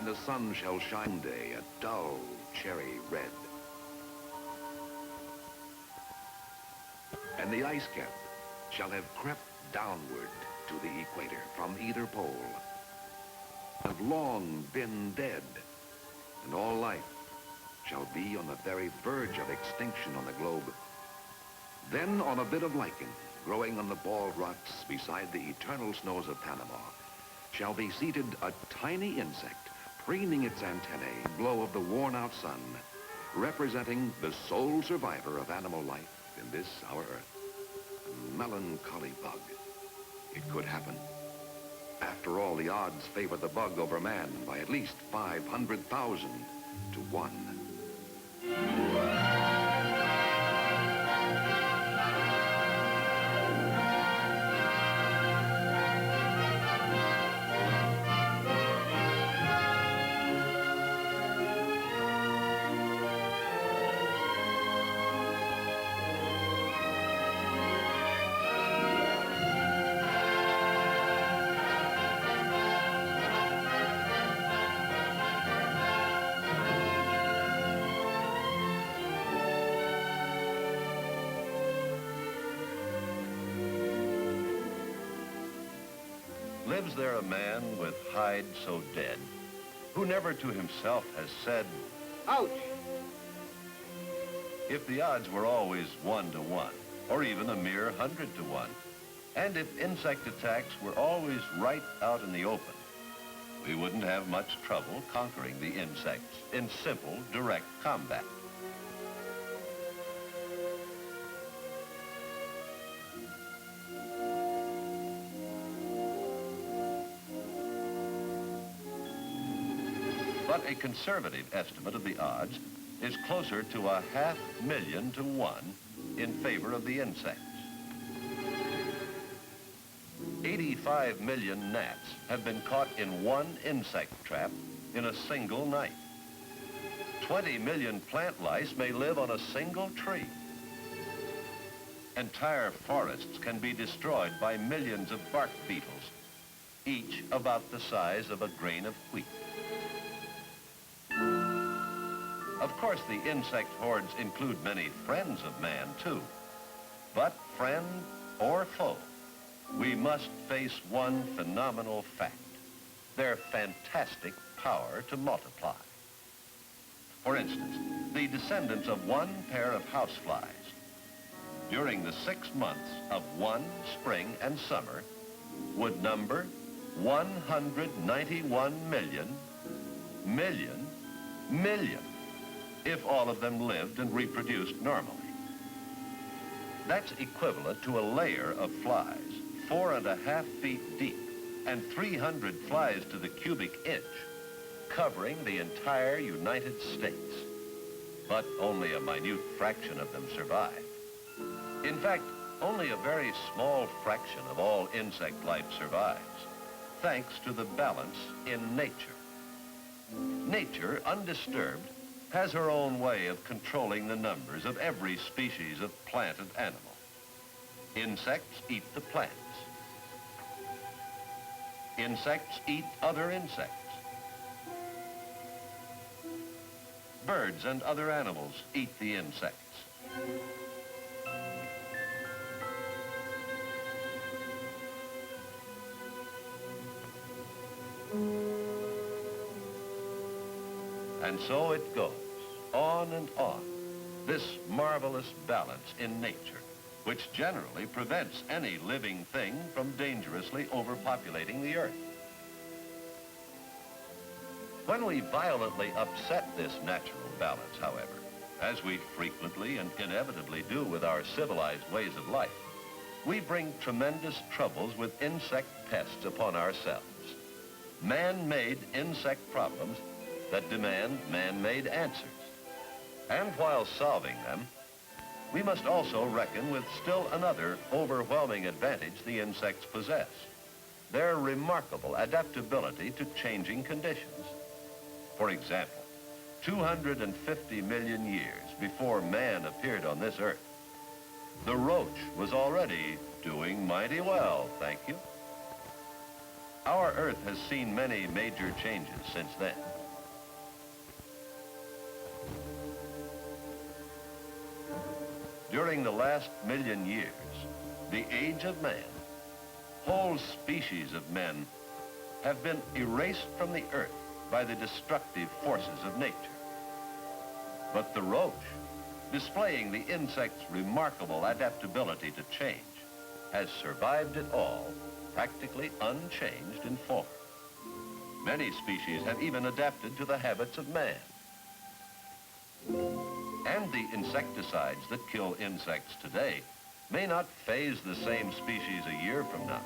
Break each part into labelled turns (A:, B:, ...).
A: the sun shall shine day a dull cherry red. And the ice cap shall have crept downward to the equator from either pole, have long been dead, and all life shall be on the very verge of extinction on the globe. Then on a bit of lichen, growing on the bald rocks beside the eternal snows of Panama, shall be seated a tiny insect, preening its antennae in the glow of the worn-out sun, representing the sole survivor of animal life in this, our Earth. A melancholy bug. It could happen. After all, the odds favor the bug over man by at least 500,000 to 1.
B: Lives there a man with hide so dead, who never to himself has said, "Ouch!" If the odds were always 1 to 1, or even a mere 100 to 1, and if insect attacks were always right out in the open, we wouldn't have much trouble conquering the insects in simple, direct combat. But a conservative estimate of the odds is closer to 500,000 to 1 in favor of the insects. 85 million gnats have been caught in one insect trap in a single night. 20 million plant lice may live on a single tree. Entire forests can be destroyed by millions of bark beetles, each about the size of a grain of wheat. Of course, the insect hordes include many friends of man, too. But friend or foe, we must face one phenomenal fact: their fantastic power to multiply. For instance, the descendants of one pair of houseflies, during the 6 months of one spring and summer, would number 191 million, if all of them lived and reproduced normally. That's equivalent to a layer of flies, 4.5 feet deep, and 300 flies to the cubic inch, covering the entire United States. But only a minute fraction of them survive. In fact, only a very small fraction of all insect life survives, thanks to the balance in nature. Nature, undisturbed, has her own way of controlling the numbers of every species of plant and animal. Insects eat the plants. Insects eat other insects. Birds and other animals eat the insects. And so it goes, on and on, this marvelous balance in nature, which generally prevents any living thing from dangerously overpopulating the earth. When we violently upset this natural balance, however, as we frequently and inevitably do with our civilized ways of life, we bring tremendous troubles with insect pests upon ourselves. Man-made insect problems that demand man-made answers. And while solving them, we must also reckon with still another overwhelming advantage the insects possess: their remarkable adaptability to changing conditions. For example, 250 million years before man appeared on this earth, the roach was already doing mighty well, thank you. Our earth has seen many major changes since then. During the last million years, the age of man, whole species of men have been erased from the earth by the destructive forces of nature. But the roach, displaying the insect's remarkable adaptability to change, has survived it all, practically unchanged in form. Many species have even adapted to the habits of man. And the insecticides that kill insects today may not phase the same species a year from now.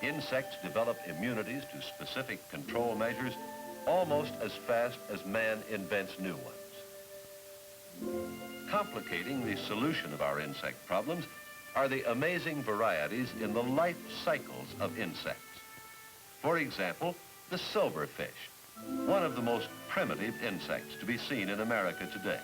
B: Insects develop immunities to specific control measures almost as fast as man invents new ones. Complicating the solution of our insect problems are the amazing varieties in the life cycles of insects. For example, the silverfish, one of the most primitive insects to be seen in America today,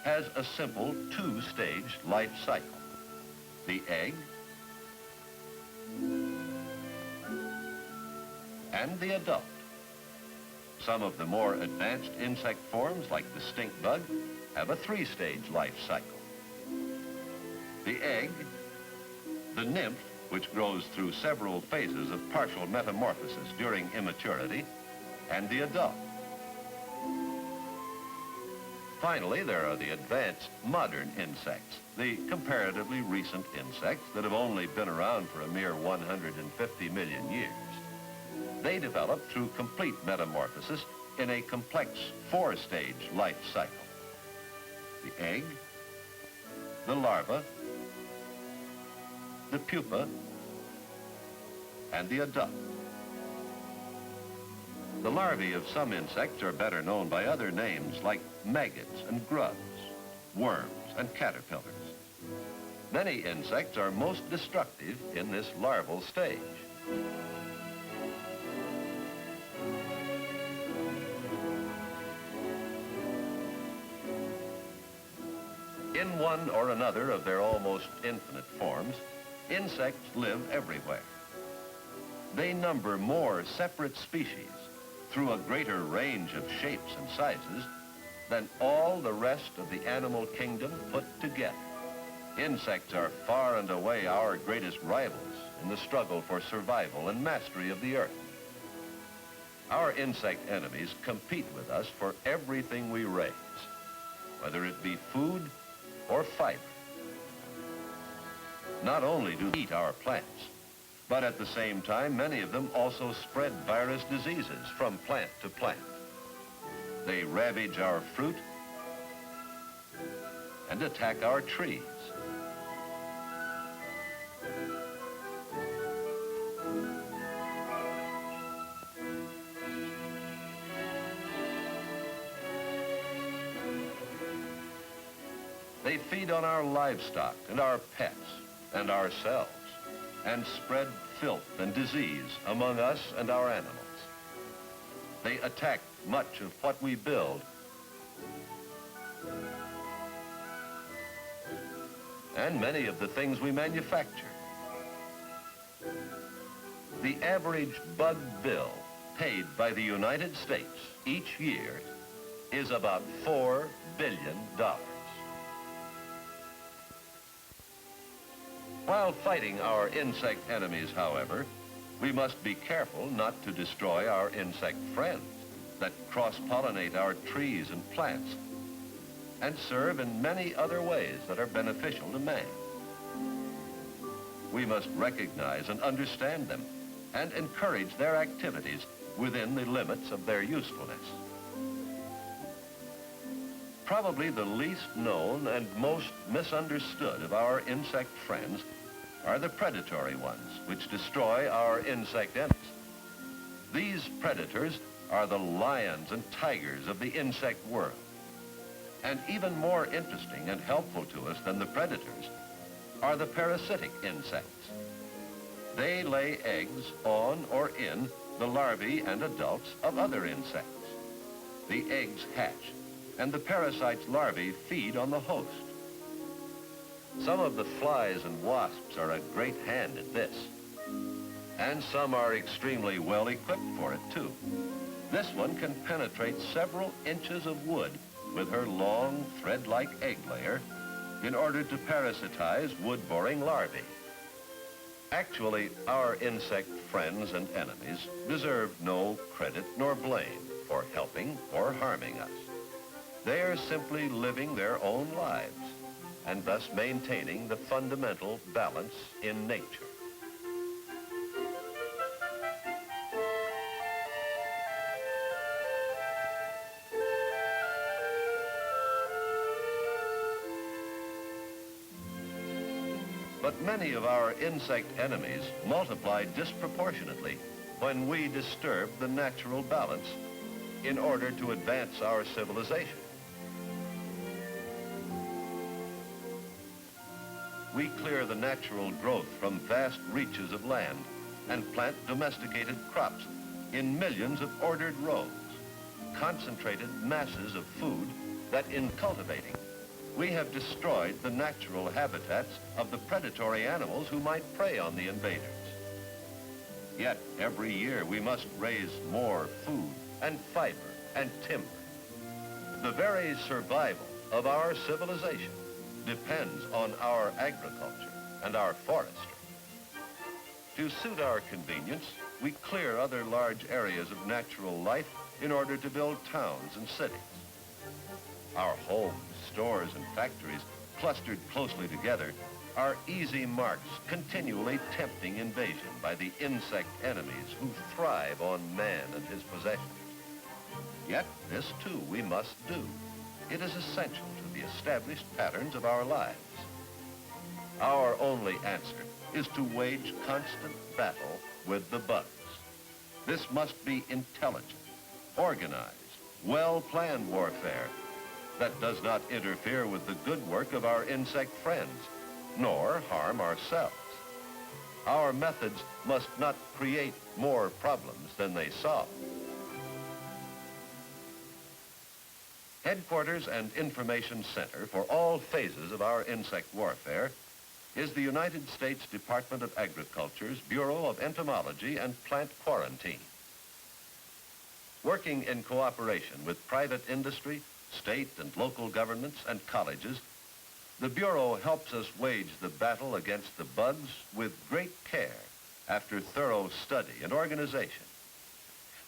B: has a simple two-stage life cycle. The egg and the adult. Some of the more advanced insect forms, like the stink bug, have a three-stage life cycle. The egg, the nymph, which grows through several phases of partial metamorphosis during immaturity, and the adult. Finally, there are the advanced modern insects, the comparatively recent insects that have only been around for a mere 150 million years. They develop through complete metamorphosis in a complex four-stage life cycle. The egg, the larva, the pupa, and the adult. The larvae of some insects are better known by other names like maggots and grubs, worms and caterpillars. Many insects are most destructive in this larval stage. In one or another of their almost infinite forms, insects live everywhere. They number more separate species through a greater range of shapes and sizes than all the rest of the animal kingdom put together. Insects are far and away our greatest rivals in the struggle for survival and mastery of the earth. Our insect enemies compete with us for everything we raise, whether it be food or fiber. Not only do they eat our plants, but at the same time, many of them also spread virus diseases from plant to plant. They ravage our fruit and attack our trees. They feed on our livestock and our pets and ourselves, and spread filth and disease among us and our animals. They attack much of what we build and many of the things we manufacture. The average bug bill paid by the United States each year is about $4 billion. While fighting our insect enemies, however, we must be careful not to destroy our insect friends that cross-pollinate our trees and plants and serve in many other ways that are beneficial to man. We must recognize and understand them and encourage their activities within the limits of their usefulness. Probably the least known and most misunderstood of our insect friends are the predatory ones, which destroy our insect enemies. These predators are the lions and tigers of the insect world. And even more interesting and helpful to us than the predators are the parasitic insects. They lay eggs on or in the larvae and adults of other insects. The eggs hatch, and the parasite's larvae feed on the host. Some of the flies and wasps are a great hand at this, and some are extremely well equipped for it too. This one can penetrate several inches of wood with her long thread-like egg layer in order to parasitize wood-boring larvae. Actually, our insect friends and enemies deserve no credit nor blame for helping or harming us. They are simply living their own lives and thus maintaining the fundamental balance in nature. But many of our insect enemies multiply disproportionately when we disturb the natural balance in order to advance our civilization. We clear the natural growth from vast reaches of land and plant domesticated crops in millions of ordered rows, concentrated masses of food that in cultivating, we have destroyed the natural habitats of the predatory animals who might prey on the invaders. Yet every year we must raise more food and fiber and timber. The very survival of our civilization depends on our agriculture and our forestry. To suit our convenience, we clear other large areas of natural life in order to build towns and cities. Our homes, stores, and factories clustered closely together are easy marks continually tempting invasion by the insect enemies who thrive on man and his possessions. Yet this too we must do. It is essential to the established patterns of our lives. Our only answer is to wage constant battle with the bugs. This must be intelligent, organized, well-planned warfare that does not interfere with the good work of our insect friends, nor harm ourselves. Our methods must not create more problems than they solve. Headquarters and information center for all phases of our insect warfare is the United States Department of Agriculture's Bureau of Entomology and Plant Quarantine. Working in cooperation with private industry, state and local governments and colleges, the Bureau helps us wage the battle against the bugs with great care after thorough study and organization.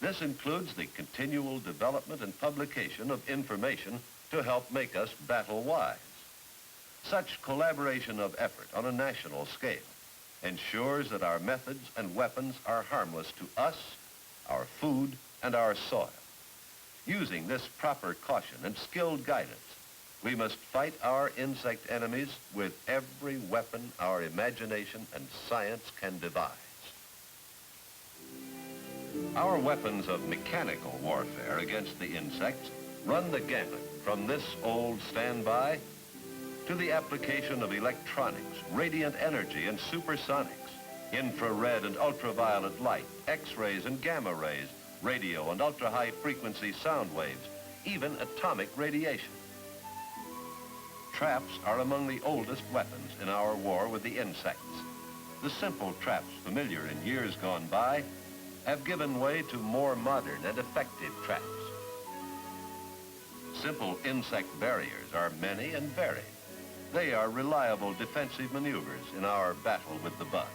B: This includes the continual development and publication of information to help make us battle-wise. Such collaboration of effort on a national scale ensures that our methods and weapons are harmless to us, our food, and our soil. Using this proper caution and skilled guidance, we must fight our insect enemies with every weapon our imagination and science can devise. Our weapons of mechanical warfare against the insects run the gamut from this old standby to the application of electronics, radiant energy, and supersonics, infrared and ultraviolet light, X-rays and gamma rays, radio and ultra-high frequency sound waves, even atomic radiation. Traps are among the oldest weapons in our war with the insects. The simple traps familiar in years gone by have given way to more modern and effective traps. Simple insect barriers are many and varied. They are reliable defensive maneuvers in our battle with the bugs.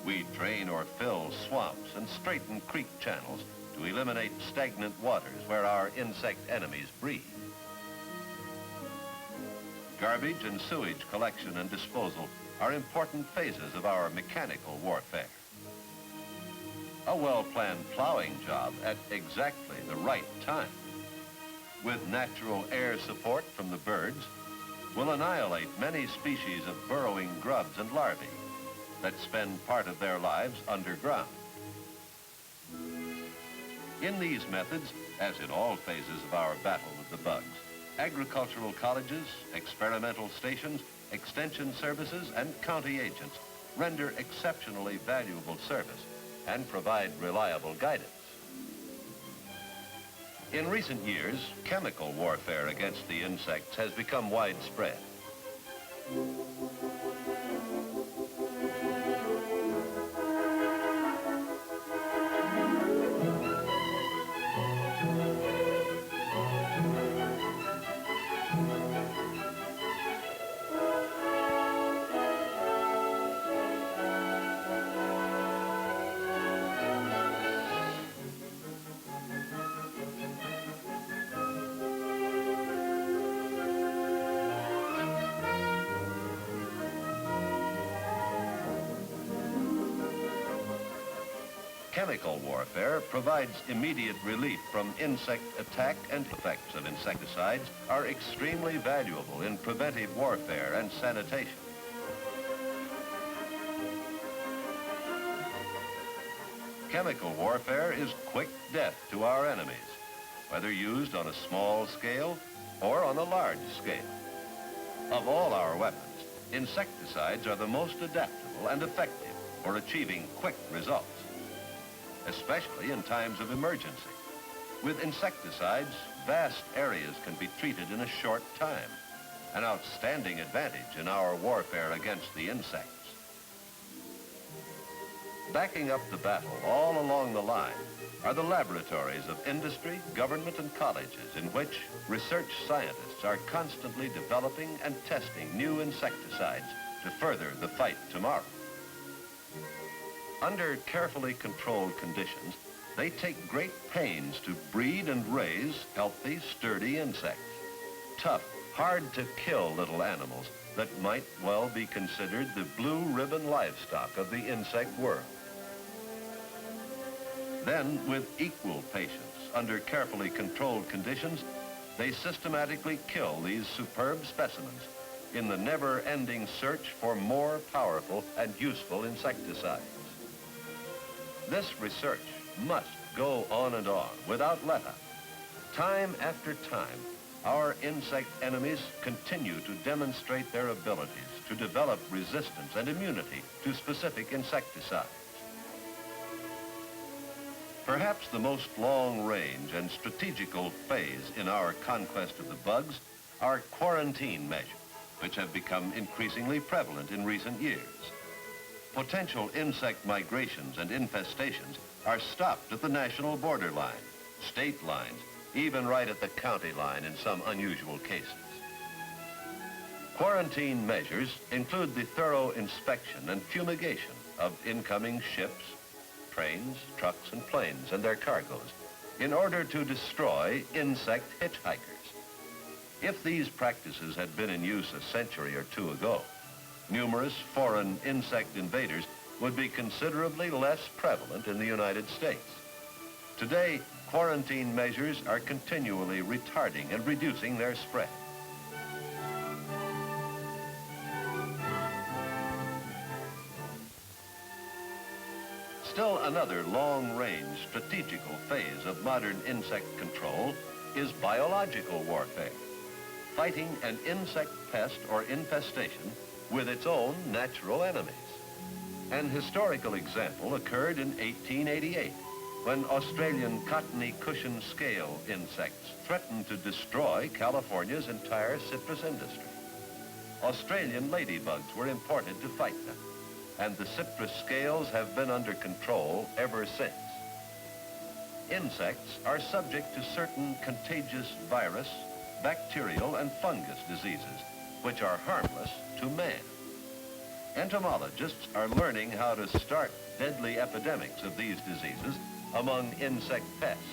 B: We drain or fill swamps and straighten creek channels to eliminate stagnant waters where our insect enemies breed. Garbage and sewage collection and disposal are important phases of our mechanical warfare. A well-planned plowing job at exactly the right time, with natural air support from the birds, will annihilate many species of burrowing grubs and larvae that spend part of their lives underground. In these methods, as in all phases of our battle with the bugs, agricultural colleges, experimental stations, extension services, and county agents render exceptionally valuable service and provide reliable guidance. In recent years, chemical warfare against the insects has become widespread. Chemical warfare provides immediate relief from insect attack, and effects of insecticides are extremely valuable in preventive warfare and sanitation. Chemical warfare is quick death to our enemies, whether used on a small scale or on a large scale. Of all our weapons, insecticides are the most adaptable and effective for achieving quick results, especially in times of emergency. With insecticides, vast areas can be treated in a short time, an outstanding advantage in our warfare against the insects. Backing up the battle all along the line are the laboratories of industry, government, and colleges in which research scientists are constantly developing and testing new insecticides to further the fight tomorrow. Under carefully controlled conditions, they take great pains to breed and raise healthy, sturdy insects. Tough, hard-to-kill little animals that might well be considered the blue ribbon livestock of the insect world. Then, with equal patience, under carefully controlled conditions, they systematically kill these superb specimens in the never-ending search for more powerful and useful insecticides. This research must go on and on without let-up. Time after time, our insect enemies continue to demonstrate their abilities to develop resistance and immunity to specific insecticides. Perhaps the most long-range and strategical phase in our conquest of the bugs are quarantine measures, which have become increasingly prevalent in recent years. Potential insect migrations and infestations are stopped at the national borderline, state lines, even right at the county line in some unusual cases. Quarantine measures include the thorough inspection and fumigation of incoming ships, trains, trucks, and planes and their cargoes in order to destroy insect hitchhikers. If these practices had been in use a century or two ago, numerous foreign insect invaders would be considerably less prevalent in the United States. Today, quarantine measures are continually retarding and reducing their spread. Still another long-range strategical phase of modern insect control is biological warfare, fighting an insect pest or infestation with its own natural enemies. An historical example occurred in 1888 when Australian cottony cushion scale insects threatened to destroy California's entire citrus industry. Australian ladybugs were imported to fight them, and the citrus scales have been under control ever since. Insects are subject to certain contagious virus, bacterial, and fungus diseases, which are harmless to man. Entomologists are learning how to start deadly epidemics of these diseases among insect pests.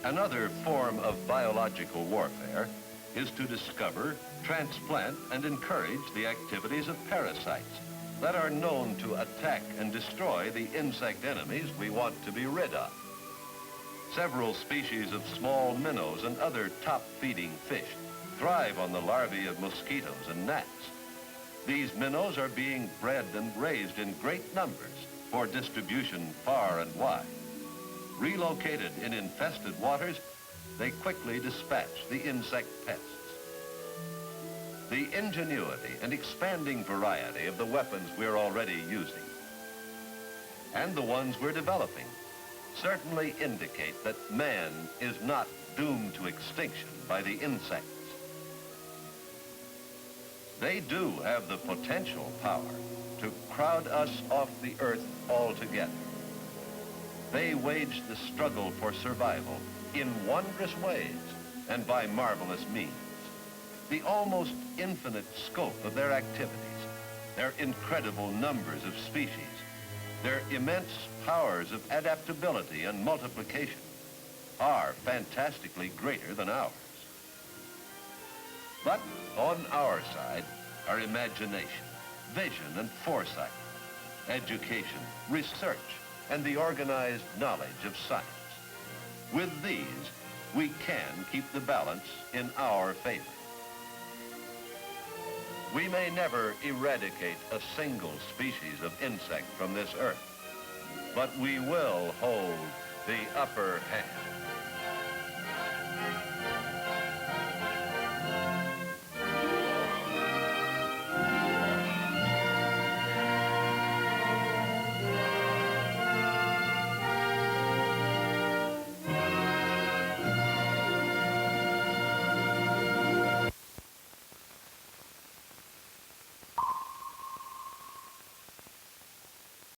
B: Another form of biological warfare is to discover, transplant, and encourage the activities of parasites that are known to attack and destroy the insect enemies we want to be rid of. Several species of small minnows and other top-feeding fish thrive on the larvae of mosquitoes and gnats. These minnows are being bred and raised in great numbers for distribution far and wide. Relocated in infested waters, they quickly dispatch the insect pests. The ingenuity and expanding variety of the weapons we're already using and the ones we're developing certainly indicate that man is not doomed to extinction by the insects. They do have the potential power to crowd us off the earth altogether. They wage the struggle for survival in wondrous ways and by marvelous means. The almost infinite scope of their activities, their incredible numbers of species, their immense powers of adaptability and multiplication are fantastically greater than ours. But on our side are imagination, vision, and foresight, education, research, and the organized knowledge of science. With these, we can keep the balance in our favor. We may never eradicate a single species of insect from this earth, but we will hold the upper hand.